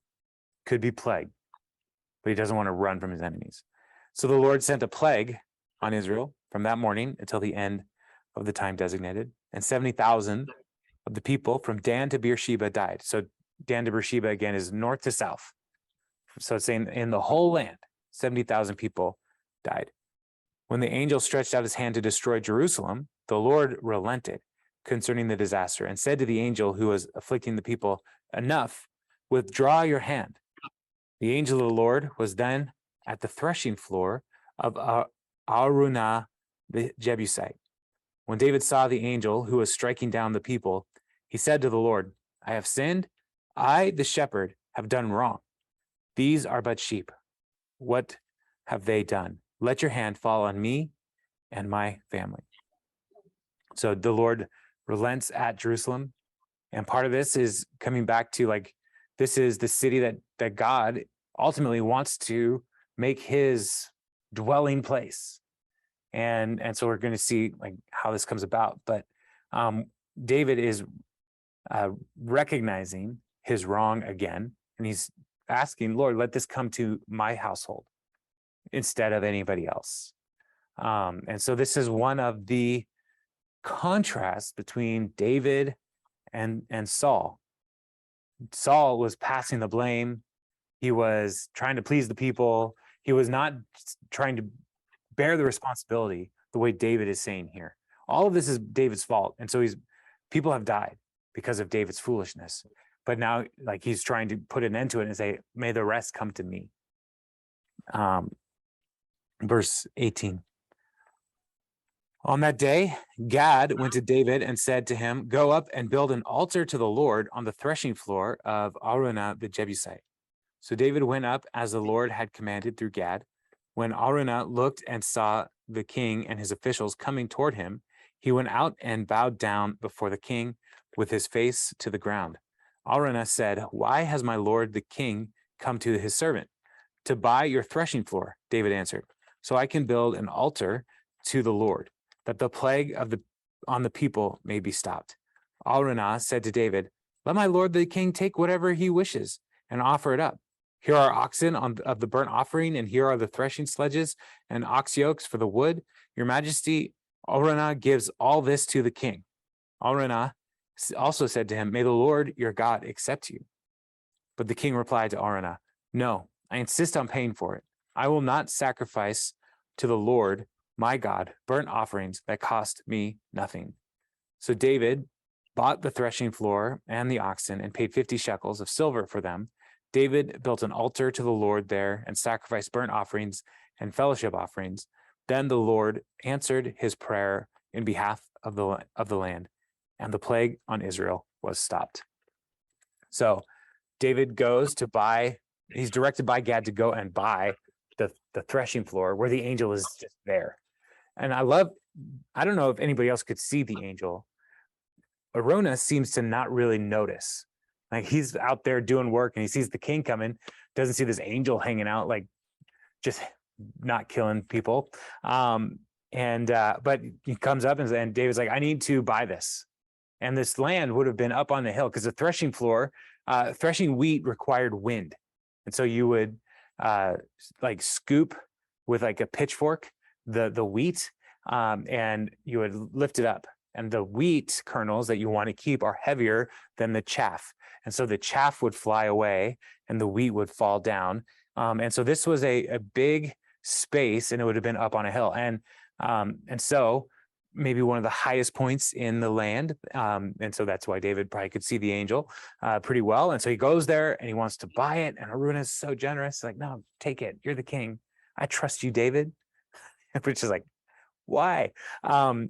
could be plague, but he doesn't want to run from his enemies. So the Lord sent a plague on Israel from that morning until the end of the time designated, and 70,000 of the people from Dan to Beersheba died. So Dan to Beersheba again is north to south. So it's saying in the whole land, 70,000 people died. When the angel stretched out his hand to destroy Jerusalem, the Lord relented concerning the disaster and said to the angel who was afflicting the people, enough, withdraw your hand. The angel of the Lord was then at the threshing floor of Araunah the Jebusite. When David saw the angel who was striking down the people, he said to the Lord, I have sinned. I, the shepherd, have done wrong. These are but sheep. What have they done? Let your hand fall on me and my family. So the Lord relents at Jerusalem. And part of this is coming back to, like, this is the city that God ultimately wants to make his dwelling place. And so we're going to see like how this comes about. But David is recognizing his wrong again, and he's asking, Lord, let this come to my household instead of anybody else. And so this is one of the contrasts between David and Saul. Saul was passing the blame. He was trying to please the people. He was not trying to bear the responsibility the way David is saying here. All of this is David's fault. And so people have died because of David's foolishness. But now like he's trying to put an end to it and say, may the rest come to me. Verse 18. On that day, Gad went to David and said to him, go up and build an altar to the Lord on the threshing floor of Araunah the Jebusite. So David went up as the Lord had commanded through Gad. When Araunah looked and saw the king and his officials coming toward him, he went out and bowed down before the king with his face to the ground. Araunah said, why has my lord the king come to his servant? To buy your threshing floor, David answered, so I can build an altar to the Lord, that the plague on the people may be stopped. Araunah said to David, let my lord the king take whatever he wishes and offer it up. Here are oxen of the burnt offering, and here are the threshing sledges and ox yokes for the wood. Your majesty, Araunah gives all this to the king. Araunah also said to him, may the Lord your God accept you. But the king replied to Araunah, no, I insist on paying for it. I will not sacrifice to the Lord my God burnt offerings that cost me nothing. So David bought the threshing floor and the oxen and paid 50 shekels of silver for them. David built an altar to the Lord there and sacrificed burnt offerings and fellowship offerings. Then the Lord answered his prayer in behalf of the land, and the plague on Israel was stopped. So David goes to buy, he's directed by Gad to go and buy the threshing floor where the angel is just there. And I don't know if anybody else could see the angel. Araunah seems to not really notice. Like he's out there doing work and he sees the king coming, doesn't see this angel hanging out, like just not killing people. But he comes up and David's like, I need to buy this. And this land would have been up on the hill because the threshing floor, threshing wheat required wind. And so you would like scoop with like a pitchfork the wheat, and you would lift it up. And the wheat kernels that you want to keep are heavier than the chaff. And so the chaff would fly away and the wheat would fall down. And so this was a big space, and it would have been up on a hill. And so maybe one of the highest points in the land. And so that's why David probably could see the angel pretty well. And so he goes there and he wants to buy it. And Araunah is so generous. Like, no, take it. You're the king. I trust you, David. Which is like, why? But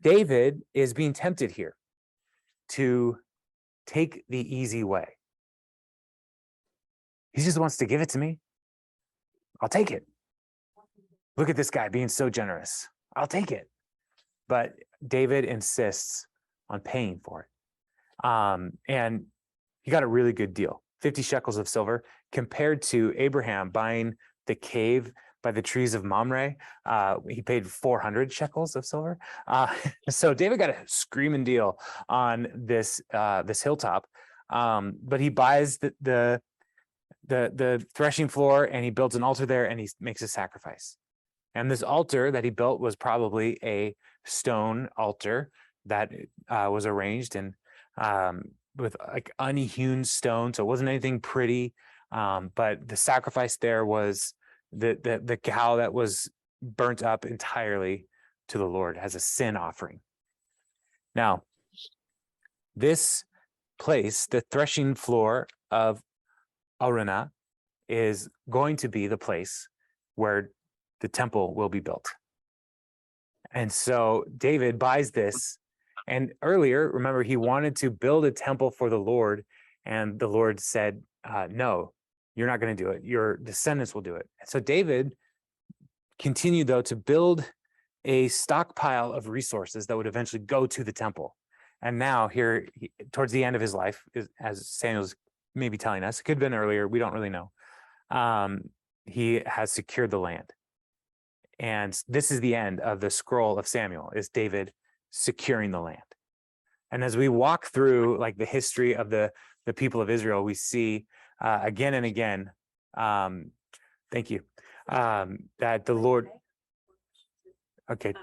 David is being tempted here to take the easy way. He just wants to give it to me. I'll take it. Look at this guy being so generous. I'll take it. But David insists on paying for it. And he got a really good deal, 50 shekels of silver, compared to Abraham buying the cave by the trees of Mamre. He paid 400 shekels of silver. So David got a screaming deal on this hilltop. But he buys the threshing floor, and he builds an altar there, and he makes a sacrifice. And this altar that he built was probably a stone altar that was arranged and with like unhewn stone. So it wasn't anything pretty. But the sacrifice there was the cow that was burnt up entirely to the Lord as a sin offering. Now, this place, the threshing floor of Araunah, is going to be the place where the temple will be built. And so David buys this. And earlier, remember, he wanted to build a temple for the Lord. And the Lord said, no, you're not going to do it. Your descendants will do it. So David continued, though, to build a stockpile of resources that would eventually go to the temple. And now here, towards the end of his life, as Samuel's maybe telling us, it could have been earlier, we don't really know, he has secured the land. And this is the end of the scroll of Samuel, is David securing the land. And as we walk through like the history of the people of Israel, we see again and again, thank you, that the Lord, okay.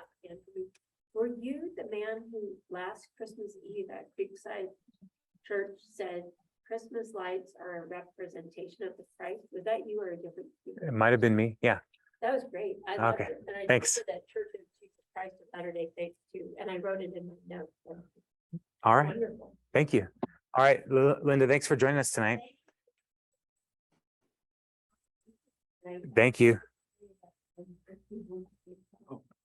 Were you the man who last Christmas Eve at Creekside Church said Christmas lights are a representation of the Christ? Was that you or a different speaker? It might have been me. Yeah. That was great. I loved Okay. it. And I Thanks. told her that Church of Jesus Christ of Latter-day Saints too, and I wrote it in my notes. So All right. wonderful. Thank you. All right, Linda, thanks for joining us tonight. Thank you.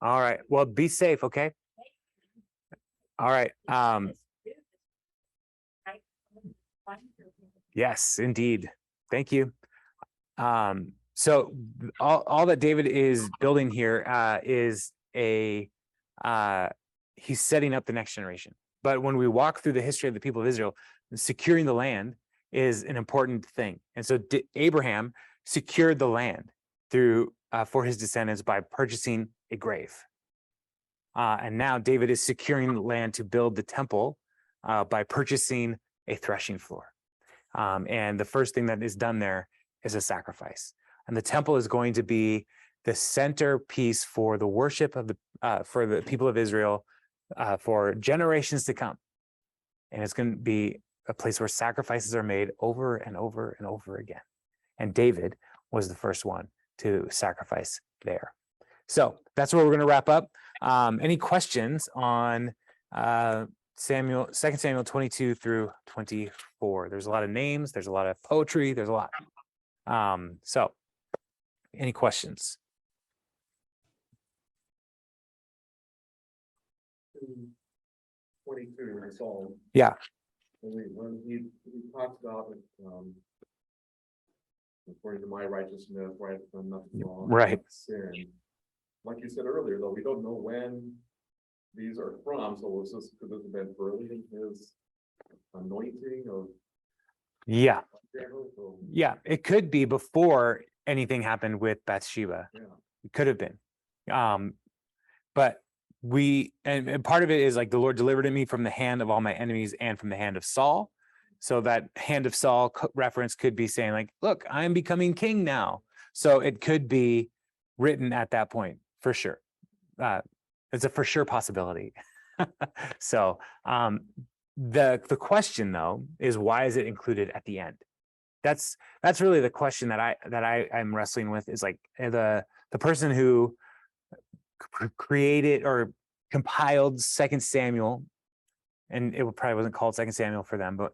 All right. Well, be safe, okay? All right. Yes, indeed. Thank you. So all that David is building here is he's setting up the next generation. But when we walk through the history of the people of Israel, securing the land is an important thing. And so Abraham secured the land through for his descendants by purchasing a grave. And now David is securing the land to build the temple by purchasing a threshing floor. And the first thing that is done there is a sacrifice. And the temple is going to be the centerpiece for the worship of for the people of Israel for generations to come. And it's going to be a place where sacrifices are made over and over and over again. And David was the first one to sacrifice there. So that's where we're going to wrap up. Any questions on 2 Samuel 22 through 24? There's a lot of names, there's a lot of poetry, there's a lot. So any questions? 22 in the Psalm. Yeah. When he talks about according to my righteousness, right, I'm not wrong, Right. sin. Like you said earlier, though, we don't know when these are from. So could this have been early in his anointing of? Yeah. So, Yeah, it could be before anything happened with Bathsheba. yeah. It could have been. But and part of it is like the Lord delivered me from the hand of all my enemies and from the hand of Saul. So that hand of Saul reference could be saying like, look, I'm becoming king now. So it could be written at that point for sure. It's a for sure possibility. So the question though is, why is it included at the end? That's really the question that I'm wrestling with, is like the person who created or compiled 2 Samuel, and it probably wasn't called 2 Samuel for them, but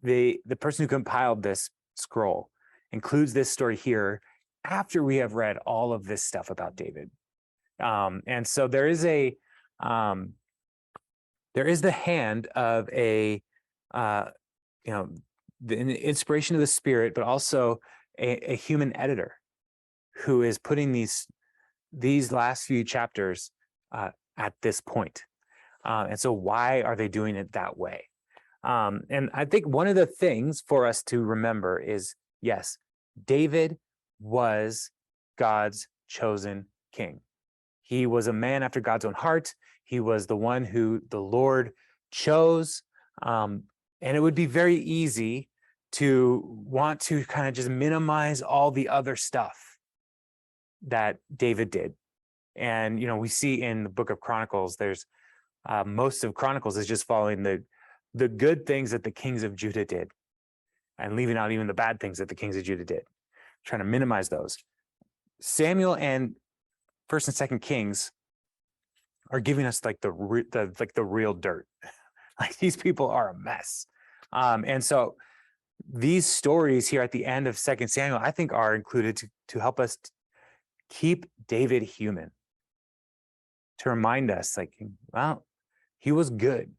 the person who compiled this scroll includes this story here after we have read all of this stuff about David. And so there is the hand of the inspiration of the Spirit, but also a human editor who is putting these last few chapters at this point. And so why are they doing it that way? And I think one of the things for us to remember is, yes, David was God's chosen king. He was a man after God's own heart. He was the one who the Lord chose. And it would be very easy to want to kind of just minimize all the other stuff that David did. And, we see in the book of Chronicles, there's most of Chronicles is just following the good things that the kings of Judah did and leaving out even the bad things that the kings of Judah did, trying to minimize those. Samuel and 1st and 2nd Kings are giving us like the real dirt. Like these people are a mess. And so these stories here at the end of 2 Samuel, I think, are included to help us keep David human, to remind us like, well, he was good.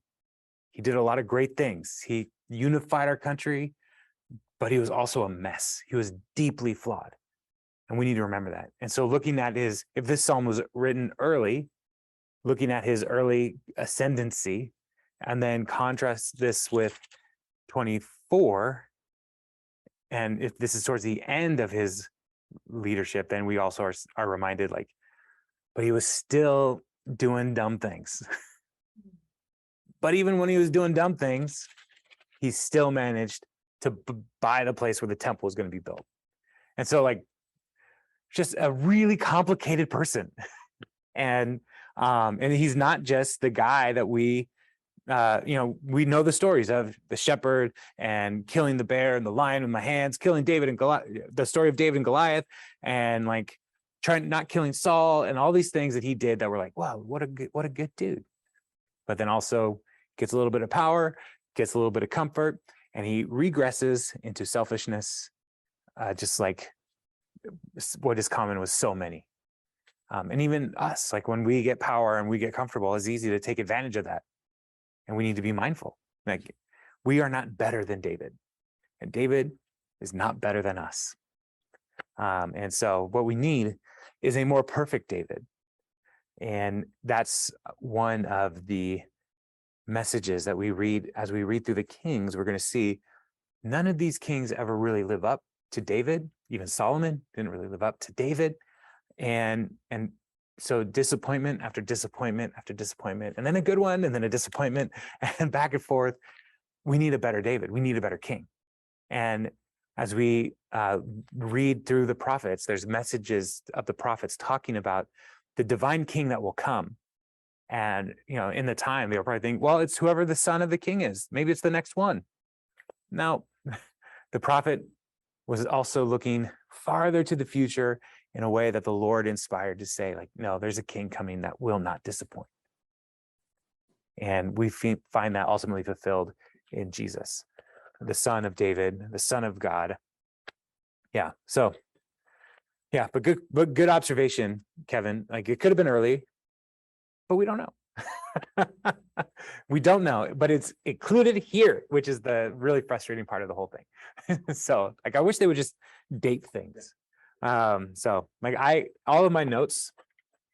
He did a lot of great things. He unified our country, but he was also a mess. He was deeply flawed. And we need to remember that. And so looking at if this psalm was written early, looking at his early ascendancy, and then contrast this with 24, and if this is towards the end of his leadership, then we also are reminded, like, but he was still doing dumb things. But even when he was doing dumb things, he still managed to buy the place where the temple was going to be built. And so, like, just a really complicated person. And he's not just the guy that we know the stories of the shepherd and killing the bear and the lion with my hands, killing David and Goliath, the story of David and Goliath, and like not killing Saul, and all these things that he did that were like, wow, what a good dude. But then also gets a little bit of power, gets a little bit of comfort, and he regresses into selfishness, just like what is common with so many. And even us, like when we get power and we get comfortable, it's easy to take advantage of that. And we need to be mindful. Like, we are not better than David, and David is not better than us. And so what we need is a more perfect David. And that's one of the messages that we read as we read through the Kings. We're going to see none of these kings ever really live up to David. Even Solomon didn't really live up to David. And so disappointment after disappointment after disappointment, and then a good one, and then a disappointment, and back and forth. We need a better David. We need a better king. And as we read through the prophets, there's messages of the prophets talking about the divine king that will come. And, in the time, they'll probably think, well, it's whoever the son of the king is. Maybe it's the next one. No, the prophet was also looking farther to the future in a way that the Lord inspired to say, like, no, there's a king coming that will not disappoint. And we find that ultimately fulfilled in Jesus, the son of David, the son of God. Yeah. So, yeah, but good observation, Kevin. Like, it could have been early, but we don't know. We don't know, but it's included here, which is the really frustrating part of the whole thing. So, like, I wish they would just date things. So, like, all of my notes,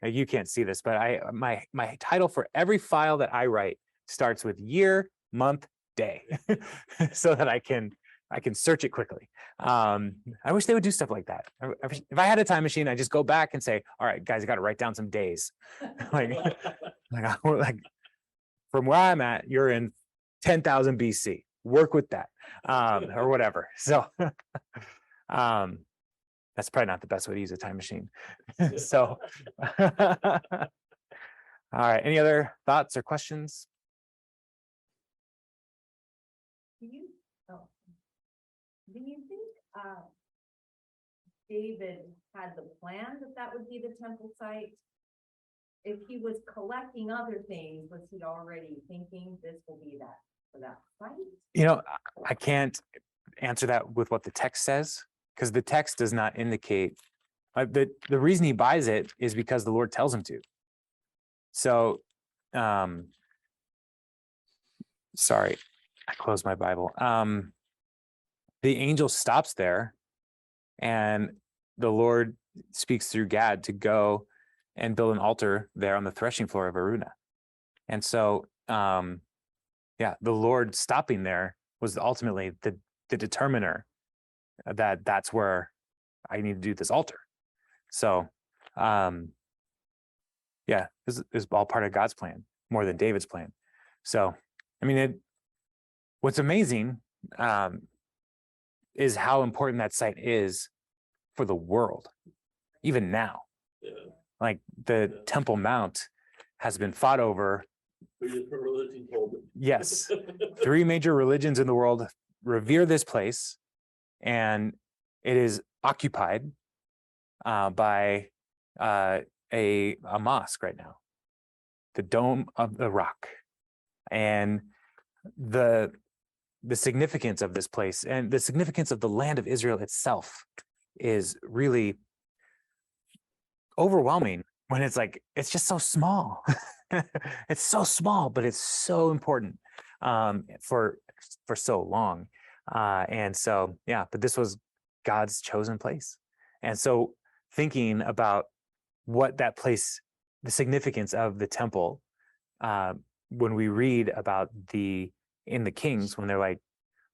like, you can't see this, but my title for every file that I write starts with year, month, day, so that I can search it quickly. I wish they would do stuff like that. If I had a time machine, I'd just go back and say, all right, guys, I got to write down some days. like from where I'm at, you're in 10,000 BC. Work with that, or whatever. So, that's probably not the best way to use a time machine. So, all right. Any other thoughts or questions? Do you think David had the plan that would be the temple site? If he was collecting other things, was he already thinking this will be that for that site? I can't answer that with what the text says, because the text does not indicate. The reason he buys it is because the Lord tells him to. So, sorry, I closed my Bible. The angel stops there, and the Lord speaks through Gad to go and build an altar there on the threshing floor of Aruna. And so, the Lord stopping there was ultimately the determiner that that's where I need to do this altar. So, this is all part of God's plan more than David's plan. So, I mean, what's amazing is how important that site is for the world, even now. Yeah. Like, the Temple Mount has been fought over. Yes, 3 major religions in the world revere this place, and it is occupied by a mosque right now, the Dome of the Rock. And the significance of this place and the significance of the land of Israel itself is really overwhelming when it's like, it's just so small. It's so small, but it's so important for so long. And so, but this was God's chosen place. And so, thinking about what that place, the significance of the temple, when we read about in the Kings, when they're like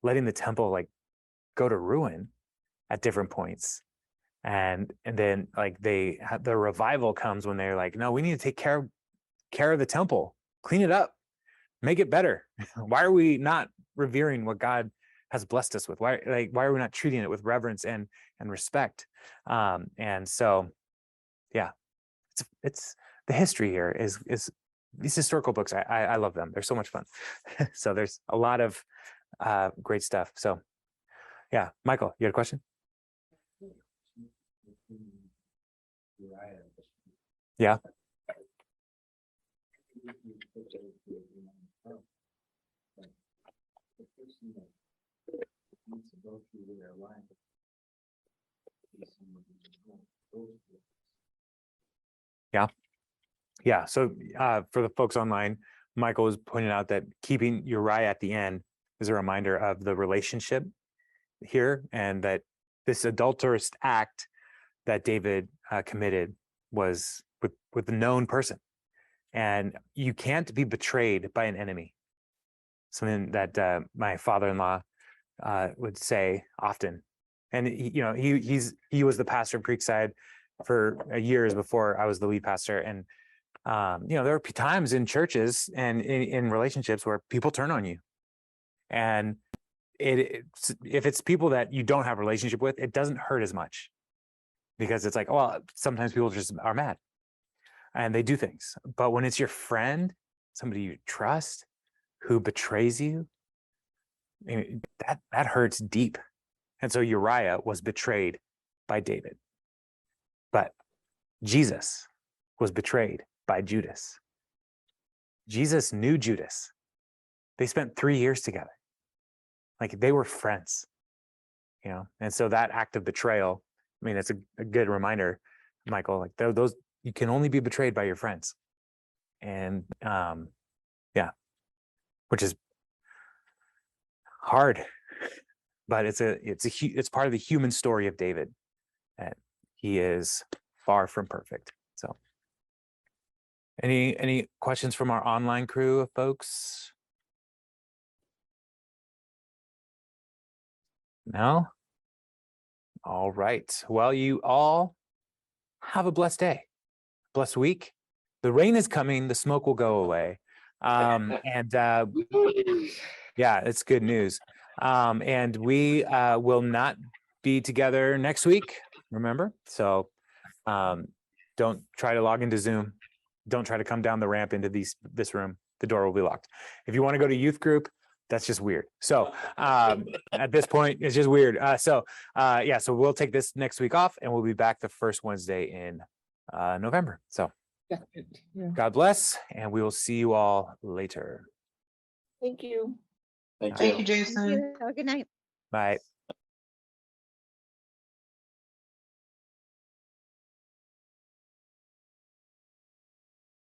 letting the temple like go to ruin at different points, And then like the revival comes when they're like, no, we need to take care of the temple, clean it up, make it better. Why are we not revering what God has blessed us with? Why are we not treating it with reverence and respect? And so, yeah, it's the history here is these historical books. I love them. They're so much fun. So there's a lot of great stuff. So yeah, Michael, you had a question? Yeah. Yeah. So for the folks online, Michael was pointing out that keeping Uriah at the end is a reminder of the relationship here, and that this adulterous act that David committed was with a known person. And you can't be betrayed by an enemy. Something that my father-in-law would say often. And he was the pastor of Creekside for years before I was the lead pastor. And there are times in churches and in relationships where people turn on you. And if it's people that you don't have a relationship with, it doesn't hurt as much, because it's like, well, sometimes people just are mad and they do things. But when it's your friend, somebody you trust, who betrays you, that hurts deep. And so Uriah was betrayed by David, but Jesus was betrayed by Judas. Jesus knew Judas. They spent 3 years together. Like, they were friends, and so that act of betrayal, I mean, it's a good reminder, Michael, like those, you can only be betrayed by your friends. And yeah, which is hard, but it's part of the human story of David, that he is far from perfect. So any questions from our online crew of folks? No? All right. Well, you all have a blessed day, blessed week. The rain is coming, the smoke will go away. And yeah, it's good news. And we will not be together next week, remember? So don't try to log into Zoom. Don't try to come down the ramp into this room. The door will be locked. If you want to go to youth group, that's just weird. So at this point, it's just weird. So we'll take this next week off, and we'll be back the first Wednesday in November. So God bless, and we will see you all later. Thank you. Thank you, Jason. Have a good night. Bye.